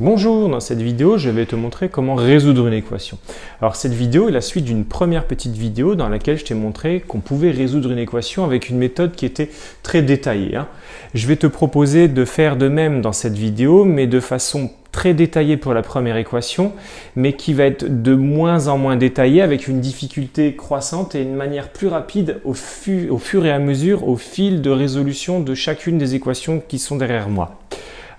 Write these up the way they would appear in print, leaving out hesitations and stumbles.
Bonjour, dans cette vidéo, je vais te montrer comment résoudre une équation. Alors cette vidéo est la suite d'une première petite vidéo dans laquelle je t'ai montré qu'on pouvait résoudre une équation avec une méthode qui était très détaillée. Je vais te proposer de faire de même dans cette vidéo, mais de façon très détaillée pour la première équation, mais qui va être de moins en moins détaillée avec une difficulté croissante et une manière plus rapide au fur et à mesure, au fil de résolution de chacune des équations qui sont derrière moi.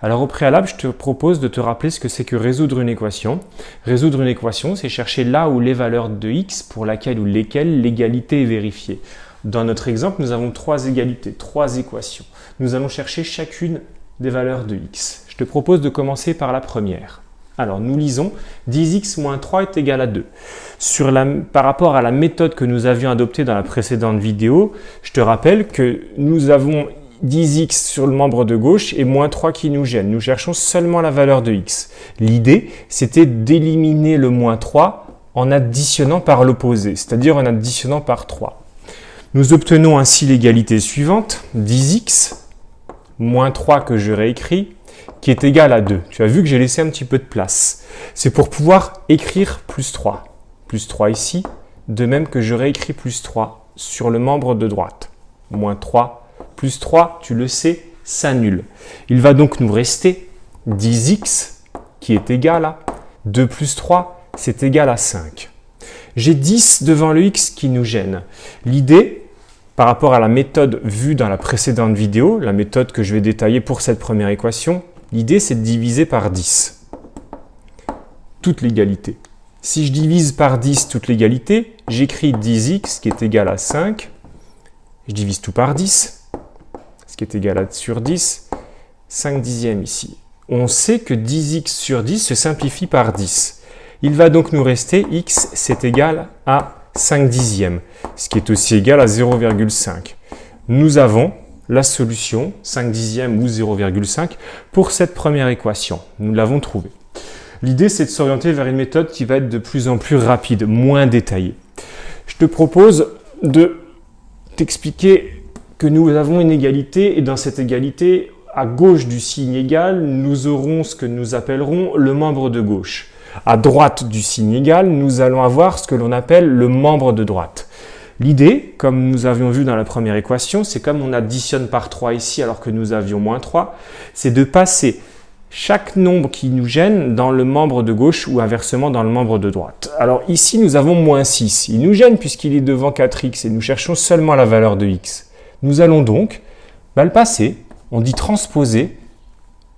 Alors au préalable, je te propose de te rappeler ce que c'est que résoudre une équation. Résoudre une équation, c'est chercher là où les valeurs de x pour laquelle ou lesquelles l'égalité est vérifiée. Dans notre exemple, nous avons trois égalités, trois équations. Nous allons chercher chacune des valeurs de x. Je te propose de commencer par la première. Alors nous lisons 10x moins 3 est égal à 2. Par rapport à la méthode que nous avions adoptée dans la précédente vidéo, je te rappelle que nous avons 10x sur le membre de gauche et moins 3 qui nous gêne. Nous cherchons seulement la valeur de x. L'idée, c'était d'éliminer le moins 3 en additionnant par l'opposé, c'est-à-dire en additionnant par 3. Nous obtenons ainsi l'égalité suivante, 10x moins 3 que je réécris, qui est égal à 2. Tu as vu que j'ai laissé un petit peu de place. C'est pour pouvoir écrire plus 3. Plus 3 ici, de même que je réécris plus 3 sur le membre de droite. Moins 3 plus 3, tu le sais, s'annule. Il va donc nous rester 10x qui est égal à 2 plus 3, c'est égal à 5. J'ai 10 devant le x qui nous gêne. L'idée, par rapport à la méthode vue dans la précédente vidéo, la méthode que je vais détailler pour cette première équation, l'idée c'est de diviser par 10 toute l'égalité. Si je divise par 10 toute l'égalité, j'écris 10x qui est égal à 5. Je divise tout par 10. Ce qui est égal à sur 10, 5 dixièmes ici. On sait que 10x sur 10 se simplifie par 10. Il va donc nous rester x, c'est égal à 5 dixièmes, ce qui est aussi égal à 0,5. Nous avons la solution, 5 dixièmes ou 0,5, pour cette première équation. Nous l'avons trouvée. L'idée, c'est de s'orienter vers une méthode qui va être de plus en plus rapide, moins détaillée. Je te propose de t'expliquer que nous avons une égalité et dans cette égalité, à gauche du signe égal, nous aurons ce que nous appellerons le membre de gauche. À droite du signe égal, nous allons avoir ce que l'on appelle le membre de droite. L'idée, comme nous avions vu dans la première équation, c'est comme on additionne par 3 ici alors que nous avions moins 3, c'est de passer chaque nombre qui nous gêne dans le membre de gauche ou inversement dans le membre de droite. Alors ici, nous avons moins 6. Il nous gêne puisqu'il est devant 4x et nous cherchons seulement la valeur de x. Nous allons donc le passer, on dit transposer,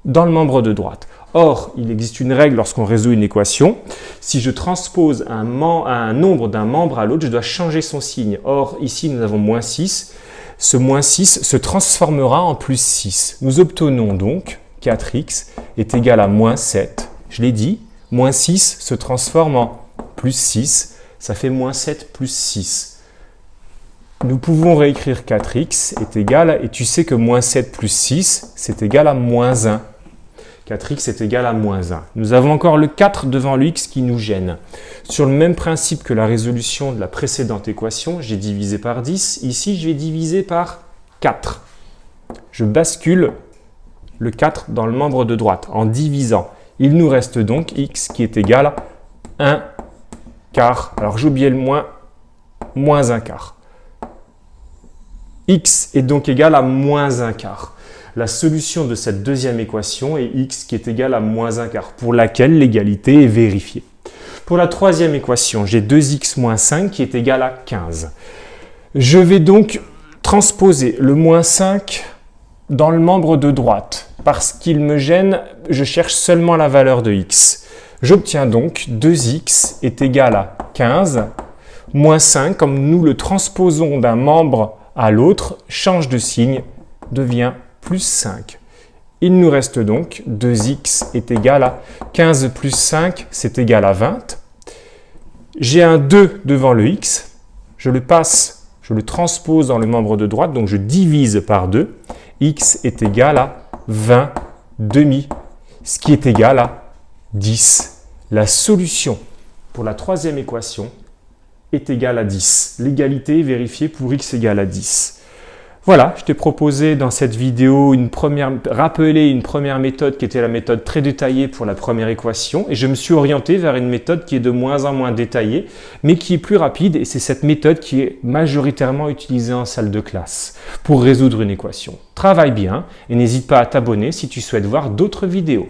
dans le membre de droite. Or, il existe une règle lorsqu'on résout une équation. Si je transpose un nombre d'un membre à l'autre, je dois changer son signe. Or, ici, nous avons moins 6. Ce moins 6 se transformera en plus 6. Nous obtenons donc 4x est égal à moins 7. Je l'ai dit, moins 6 se transforme en plus 6. Ça fait moins 7 plus 6. Nous pouvons réécrire 4x est égal à, et tu sais que moins 7 plus 6, c'est égal à moins 1. 4x est égal à moins 1. Nous avons encore le 4 devant le x qui nous gêne. Sur le même principe que la résolution de la précédente équation, j'ai divisé par 10. Ici, je vais diviser par 4. Je bascule le 4 dans le membre de droite en divisant. Il nous reste donc x qui est égal à 1 quart. Alors j'ai oublié le moins 1 quart. X est donc égal à moins 1 quart. La solution de cette deuxième équation est x qui est égal à moins 1 quart, pour laquelle l'égalité est vérifiée. Pour la troisième équation, j'ai 2x moins 5 qui est égal à 15. Je vais donc transposer le moins 5 dans le membre de droite. Parce qu'il me gêne, je cherche seulement la valeur de x. J'obtiens donc 2x est égal à 15 moins 5, comme nous le transposons d'un membre à l'autre, change de signe, devient plus 5. Il nous reste donc 2x est égal à 15 plus 5, c'est égal à 20. J'ai un 2 devant le x, je le passe, je le transpose dans le membre de droite, donc je divise par 2. X est égal à 20 demi, ce qui est égal à 10. La solution pour la troisième équation est égale à 10. L'égalité est vérifiée pour x égale à 10. Voilà, je t'ai proposé dans cette vidéo rappeler une première méthode qui était la méthode très détaillée pour la première équation et je me suis orienté vers une méthode qui est de moins en moins détaillée mais qui est plus rapide et c'est cette méthode qui est majoritairement utilisée en salle de classe pour résoudre une équation. Travaille bien et n'hésite pas à t'abonner si tu souhaites voir d'autres vidéos.